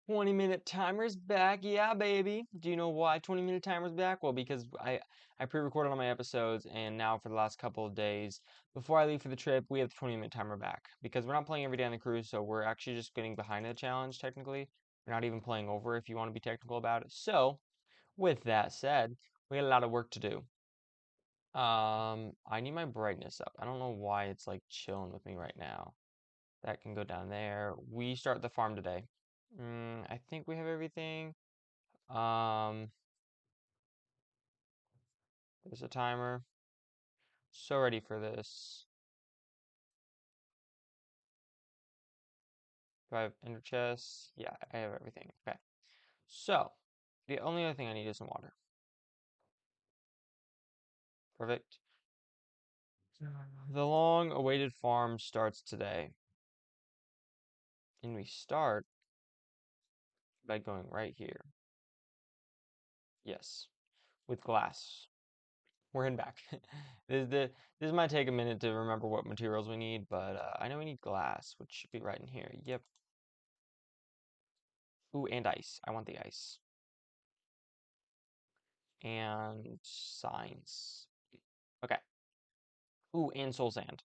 20-minute timer's back. Yeah, baby. Do you know why 20-minute timer's back? Well, because I pre-recorded all my episodes, and now for the last couple of days before I leave for the trip, we have the 20-minute timer back because we're not playing every day on the cruise, so we're actually just getting behind the challenge technically. We're not even playing over if you want to be technical about it. So, with that said, we got a lot of work to do. I need my brightness up. I don't know why it's like chilling with me right now. That can go down there. We start the farm today. I think we have everything. Um, there's a timer. So ready for this. Do I have ender chests? Yeah, I have everything. Okay. So, the only other thing I need is some water. Perfect. The long-awaited farm starts today. And we start by going right here. Yes, with glass. We're in back. This might take a minute to remember what materials we need, but I know we need glass, which should be right in here. Yep. Ooh, and ice. I want the ice. And signs. Okay. Ooh, and soul sand.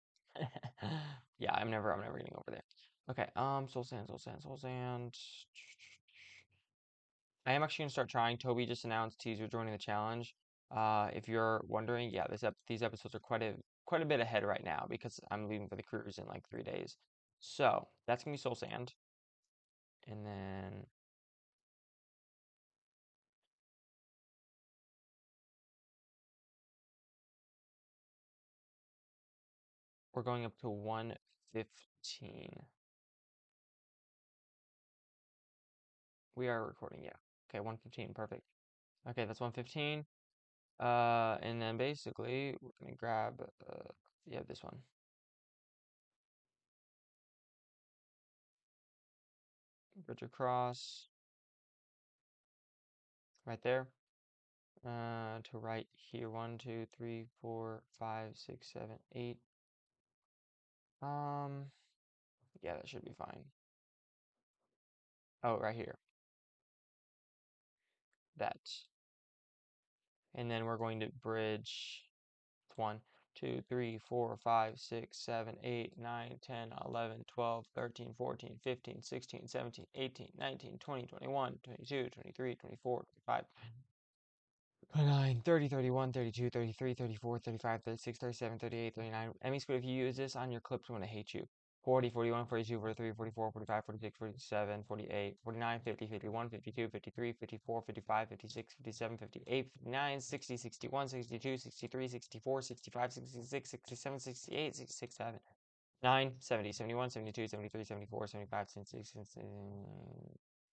Yeah, I'm never getting over there. Okay, soul sand, soul sand, soul sand. I am actually gonna start trying. Toby just announced he's joining the challenge. If you're wondering, yeah, these episodes are quite a bit ahead right now because I'm leaving for the cruise in like 3 days. So that's gonna be soul sand, and then we're going up to 115. We are recording, yeah. Okay, 115, perfect. Okay, that's 115. And then basically we're gonna grab yeah, this one. Bridge across right there. To right here, 1, 2, 3, 4, 5, 6, 7, 8. Um, yeah, that should be fine. Oh, right here. That. And then we're going to bridge 1, 2, 3, 4, 5, 6, 7, 8, 9, 10, 11, 12, 13, 14, 15, 16, 17, 18, 19, 20, 21, 22, 23, 24, 25. 29, 30, 31, 32, 33, 34, 35, 36, 37, 38, 39. ME Squid, if you use this on your clips, I'm going to hate you. 40, 41, 42, 43, 44, 45, 46, 47, 48, 49, 50, 51, 52, 53, 54, 55, 56, 57, 58, 59, 60, 61, 62, 63, 64, 65, 66, 67, 68, 66, 7, 9, 70, 71, 72, 73, 74, 75, 76,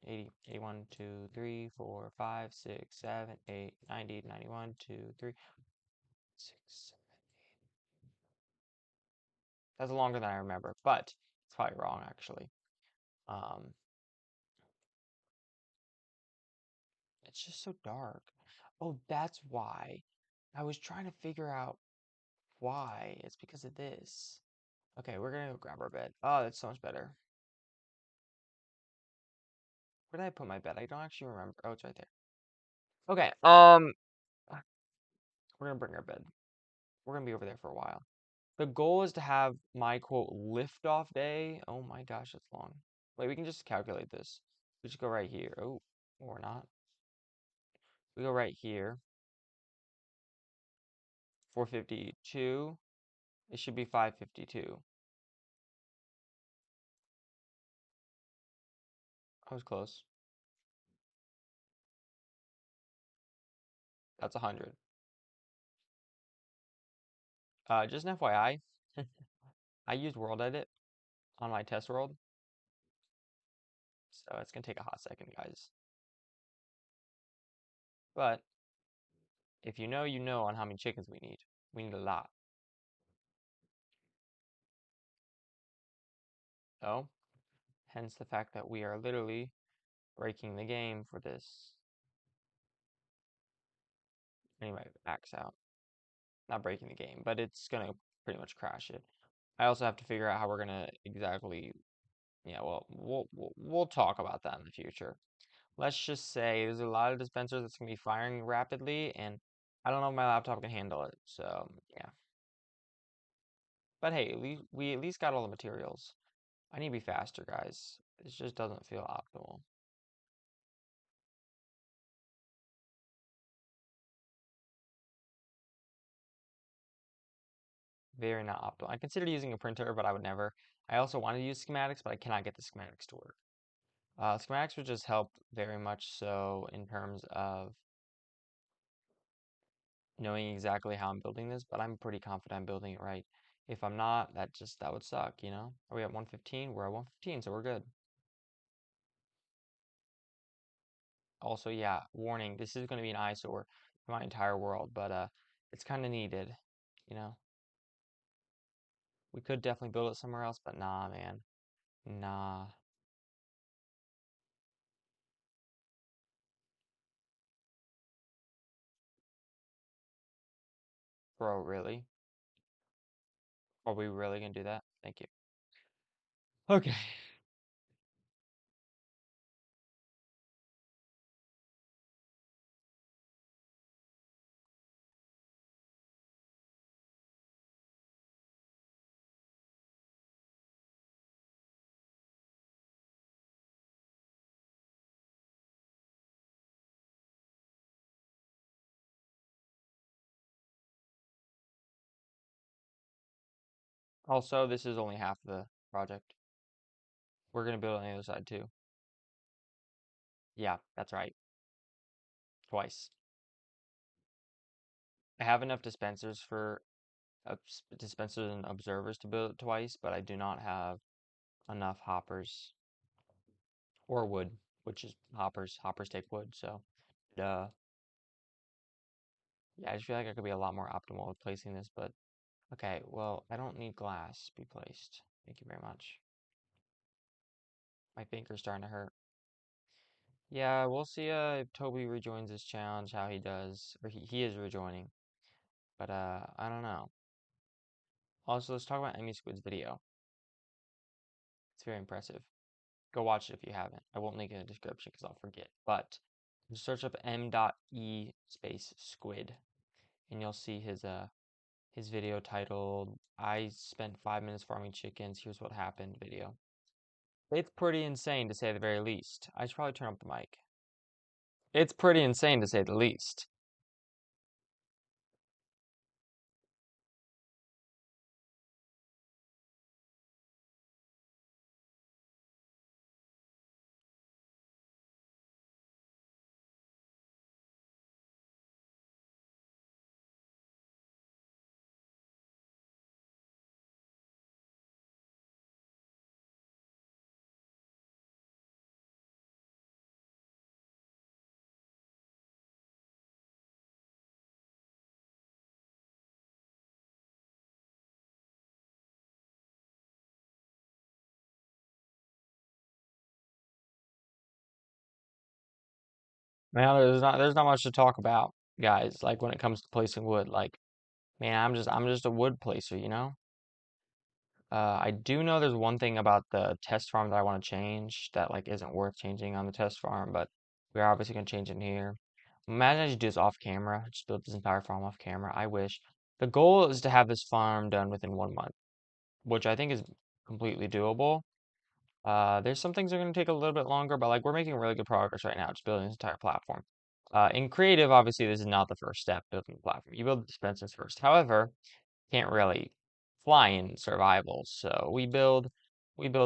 80, 81, 2, 3, 4, 5, 6, 7, 8, 90, 91, 2, 3, 6, 7. That's longer than I remember, but it's probably wrong actually. Um, it's just so dark. Oh, that's why. I was trying to figure out why. It's because of this. Okay, we're gonna go grab our bed. Oh, that's so much better. Where did I put my bed? I don't actually remember. Oh, it's right there. Okay, we're gonna bring our bed. We're gonna be over there for a while. The goal is to have my quote liftoff day. Oh my gosh, that's long. Wait, we can just calculate this. We just go right here. Oh, or not. We go right here. 452. It should be 552. I was close. That's 100. Just an FYI, I used World Edit on my test world, so it's gonna take a hot second, guys. But if you know, you know on how many chickens we need. We need a lot. So, hence the fact that we are literally breaking the game for this. Anyway, max out. Not breaking the game, but it's gonna pretty much crash it. I also have to figure out how we're gonna exactly Yeah, well, we'll talk about that in the future. Let's just say there's a lot of dispensers that's gonna be firing rapidly, and I don't know if my laptop can handle it. So yeah. But hey, we at least got all the materials. I need to be faster, guys. It just doesn't feel optimal. Very not optimal. I considered using a printer, but I would never. I also wanted to use schematics, but I cannot get the schematics to work. Schematics would just help very much so in terms of knowing exactly how I'm building this, but I'm pretty confident I'm building it right. If I'm not, that would suck, you know? Are we at 115? We're at 115, so we're good. Also, yeah, warning, this is going to be an eyesore for my entire world, but it's kind of needed, you know? We could definitely build it somewhere else, but nah, man. Nah. Bro, really? Are we really gonna do that? Thank you. Okay. Also, this is only half the project. We're gonna build on the other side too. Yeah, that's right. Twice. I have enough dispensers for dispensers and observers to build it twice, but I do not have enough hoppers or wood, which is hoppers. Hoppers take wood, so duh. Yeah, I just feel like I could be a lot more optimal with placing this, but okay, well, I don't need glass be placed. Thank you very much. My finger's starting to hurt. Yeah, we'll see if Toby rejoins this challenge, how he does, or he is rejoining. But I don't know. Also, let's talk about ME Squid's video. It's very impressive. Go watch it if you haven't. I won't link it in the description because I'll forget. But just search up m.e space squid, and you'll see his video titled "I spent 5 minutes farming chickens. Here's what happened" video. It's pretty insane to say the very least. I should probably turn up the mic. It's pretty insane to say the least. Now there's not much to talk about, guys. Like when it comes to placing wood, like man, I'm just a wood placer, you know. I do know there's one thing about the test farm that I want to change that like isn't worth changing on the test farm, but we're obviously gonna change it in here. Imagine I just do this off camera, just build this entire farm off camera. I wish. The goal is to have this farm done within 1 month, which I think is completely doable. There's some things that are going to take a little bit longer, but like we're making really good progress right now, just building this entire platform. In creative, obviously, this is not the first step, building the platform. You build the dispensers first. However, can't really fly in survival, so we build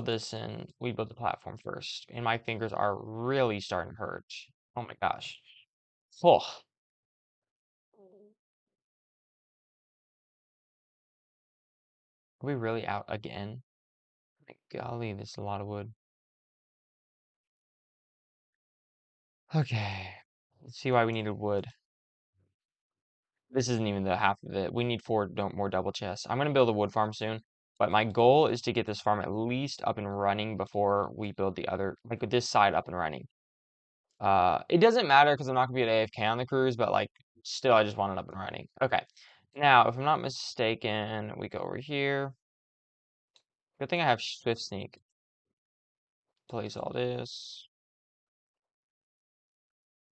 this and we build the platform first. And my fingers are really starting to hurt. Oh my gosh. Oh, are we really out again? My golly, this is a lot of wood. Okay. Let's see why we needed wood. This isn't even the half of it. We need four more double chests. I'm gonna build a wood farm soon, but my goal is to get this farm at least up and running before we build the other, like with this side up and running. It doesn't matter because I'm not gonna be at AFK on the cruise, but like still, I just want it up and running. Okay. Now, if I'm not mistaken, we go over here. Good thing I have Swift Sneak. place all this.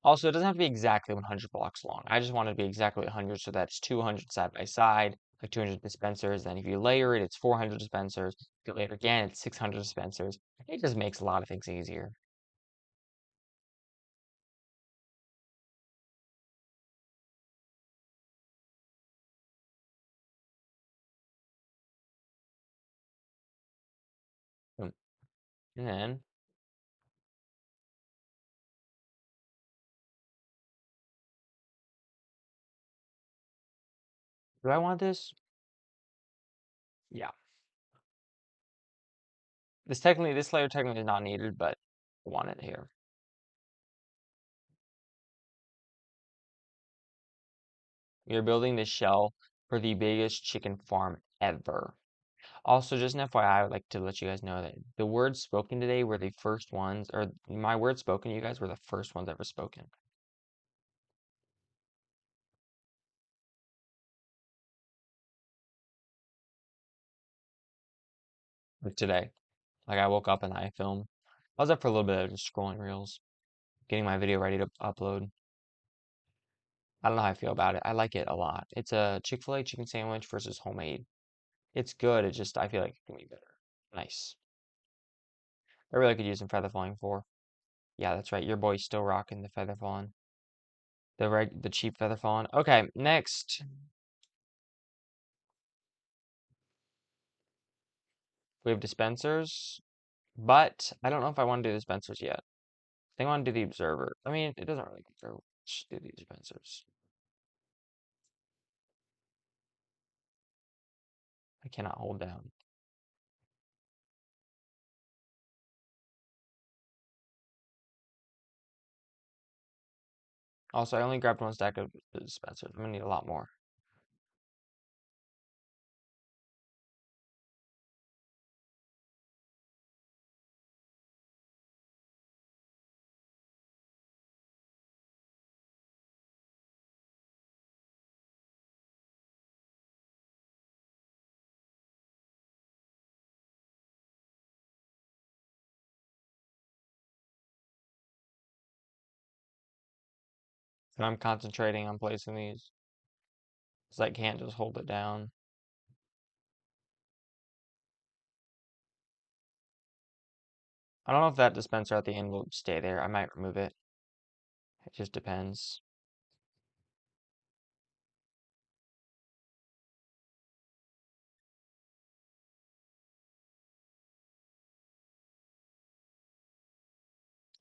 Also, it doesn't have to be exactly 100 blocks long. I just want it to be exactly 100, so that's 200 side by side, like 200 dispensers. Then if you layer it, it's 400 dispensers. If you layer it again, it's 600 dispensers. It just makes a lot of things easier. Boom. And then, do I want this? Yeah. This layer technically is not needed, but I want it here. We are building this shell for the biggest chicken farm ever. Also, just an FYI, I would like to let you guys know that the words spoken today were the first ones, or my words spoken to you guys were the first ones ever spoken. Like today. Like I woke up and I filmed. I was up for a little bit of just scrolling reels, getting my video ready to upload. I don't know how I feel about it. I like it a lot. It's a Chick-fil-A chicken sandwich versus homemade. It's good. It just, I feel like it can be better. Nice. I really could use some feather falling for. Yeah, that's right. Your boy's still rocking the feather falling. The cheap feather falling. Okay, next. We have dispensers, but I don't know if I want to do dispensers yet. I think I want to do the observer. I mean, it doesn't really matter. Let's do the dispensers. I cannot hold down. Also, I only grabbed one stack of the dispensers. I'm gonna need a lot more. And I'm concentrating on placing these because I can't just hold it down. I don't know if that dispenser at the end will stay there. I might remove it. It just depends.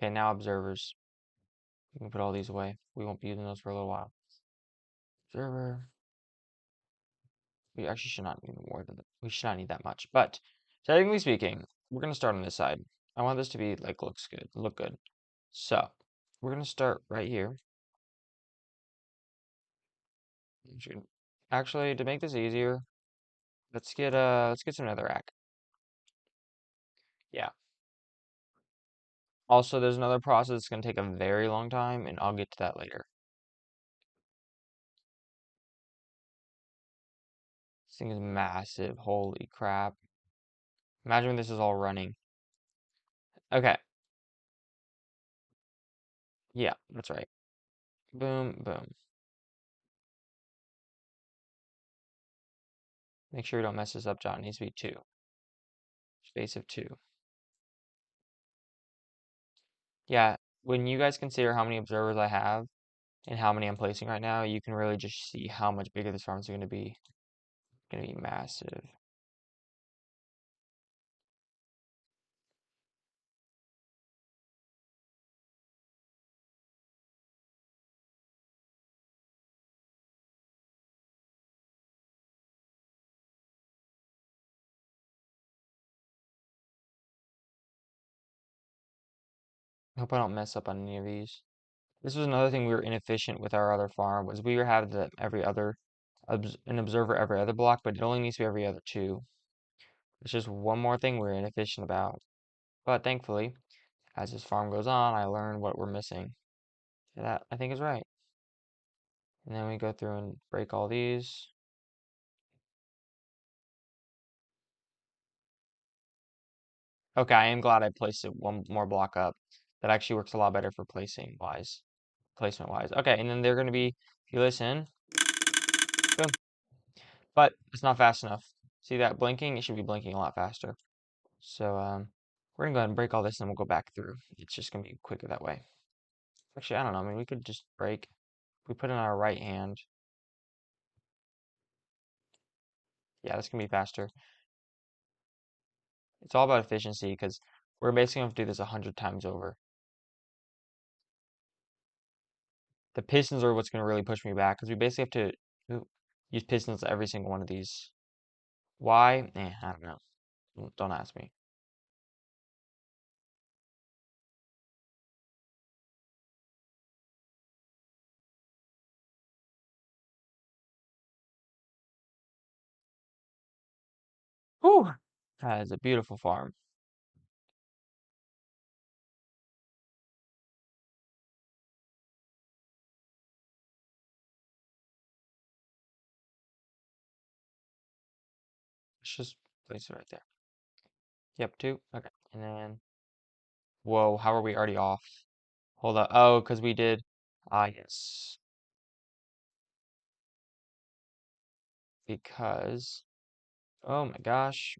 Okay, now observers. We can put all these away. We won't be using those for a little while. Observer. We actually should not need more than that. We should not need that much. But technically speaking, we're gonna start on this side. I want this to be like look good. So we're gonna start right here. Actually, to make this easier, let's get some netherrack. Yeah. Also, there's another process that's gonna take a very long time, and I'll get to that later. This thing is massive. Holy crap. Imagine when this is all running. Okay. Yeah, that's right. Boom, boom. Make sure you don't mess this up, John. It needs to be 2. Space of 2. Yeah, when you guys consider how many observers I have and how many I'm placing right now, you can really just see how much bigger this farm's gonna be. It's gonna be massive. I hope I don't mess up on any of these. This was another thing we were inefficient with our other farm was we have the every other an observer every other block, but it only needs to be every other 2. It's just one more thing we're inefficient about. But thankfully, as this farm goes on, I learn what we're missing. That I think is right. And then we go through and break all these. Okay, I am glad I placed it one more block up. That actually works a lot better for placement wise. Okay, and then they're going to be, if you listen, boom. But it's not fast enough. See that blinking? It should be blinking a lot faster. So we're gonna go ahead and break all this and we'll go back through. It's just gonna be quicker that way. Actually, I don't know. I mean, we could just break. We put in our right hand. Yeah, that's gonna be faster. It's all about efficiency because we're basically gonna have to do this 100 times over. The pistons are what's gonna really push me back because we basically have to use pistons every single one of these. Why? I don't know. Don't ask me. Whew! That is a beautiful farm. Let's just place it right there. Yep, two. Okay. And then, whoa, how are we already off? Hold up. Oh, because we did. Ah, yes. Because, oh my gosh.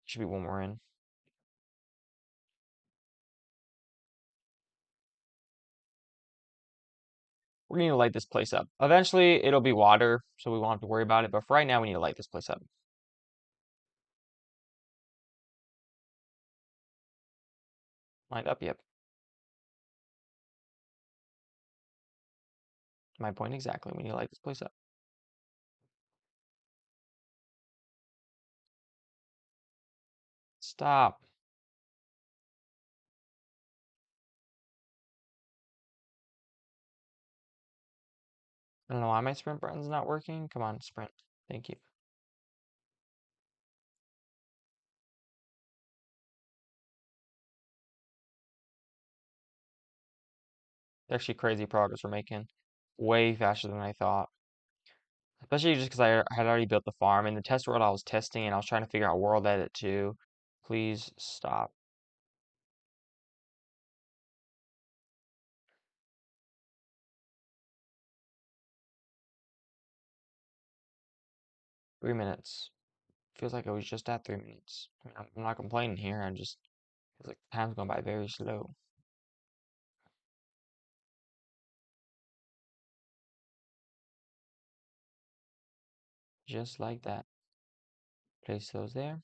Should be one more in. We need to light this place up. Eventually, it'll be water, so we won't have to worry about it. But for right now, we need to light this place up. Light up, yep. My point exactly. We need to light this place up. Stop. I don't know why my sprint button's not working. Come on, sprint. Thank you. Actually, crazy progress we're making. Way faster than I thought. Especially just because I had already built the farm. And the test world I was testing, and I was trying to figure out world edit too. Please stop. 3 minutes. Feels like I was just at 3 minutes. I mean, I'm not complaining here. I'm just feels like time's going by very slow. Just like that. Place those there.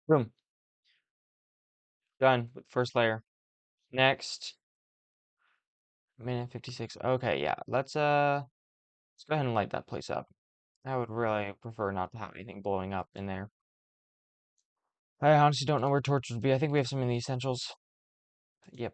Boom. Done with first layer. Next, minute 56. Okay, yeah. Let's go ahead and light that place up. I would really prefer not to have anything blowing up in there. I honestly don't know where torch would be. I think we have some in the essentials. Yep.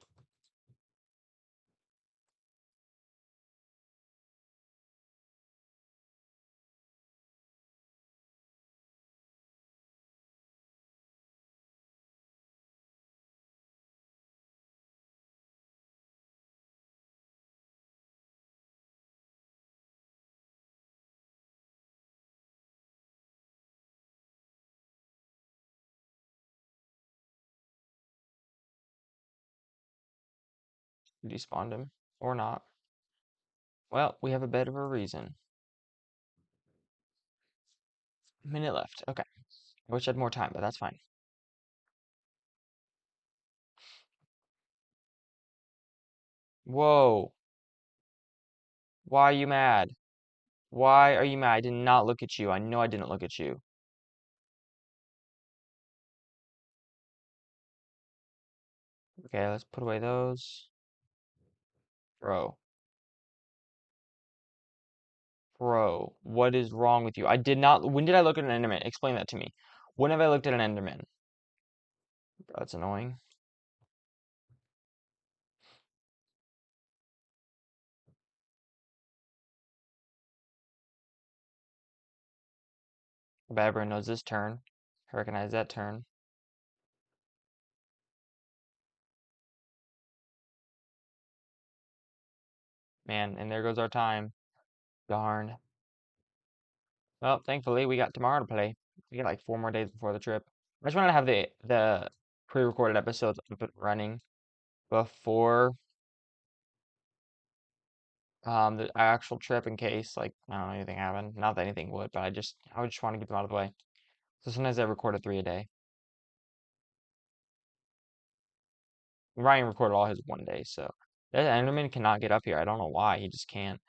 Despawned him. Or not. Well, we have a bit of a reason. Minute left. Okay. I wish I had more time, but that's fine. Whoa. Why are you mad? Why are you mad? I did not look at you. I know I didn't look at you. Okay, let's put away those. Bro. Bro, what is wrong with you? I did not. When did I look at an Enderman? Explain that to me. When have I looked at an Enderman? Bro, that's annoying. But everyone knows this turn. I recognize that turn. Man, and there goes our time. Darn. Well, thankfully, we got tomorrow to play. We got like 4 more days before the trip. I just wanted to have the pre-recorded episodes up and running before the actual trip in case like I don't know anything happened. Not that anything would, but I would just want to get them out of the way. So sometimes I record a 3 a day. Ryan recorded all his 1 day, so that Enderman cannot get up here. I don't know why. He just can't.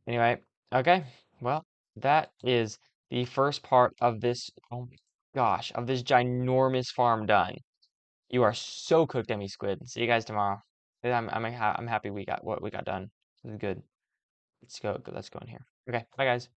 Anyway, okay. Well, that is the first part of this. Oh my gosh, of this ginormous farm done. You are so cooked, ME Squid. See you guys tomorrow. I'm happy we got what we got done. This is good. Let's go. Let's go in here. Okay. Bye, guys.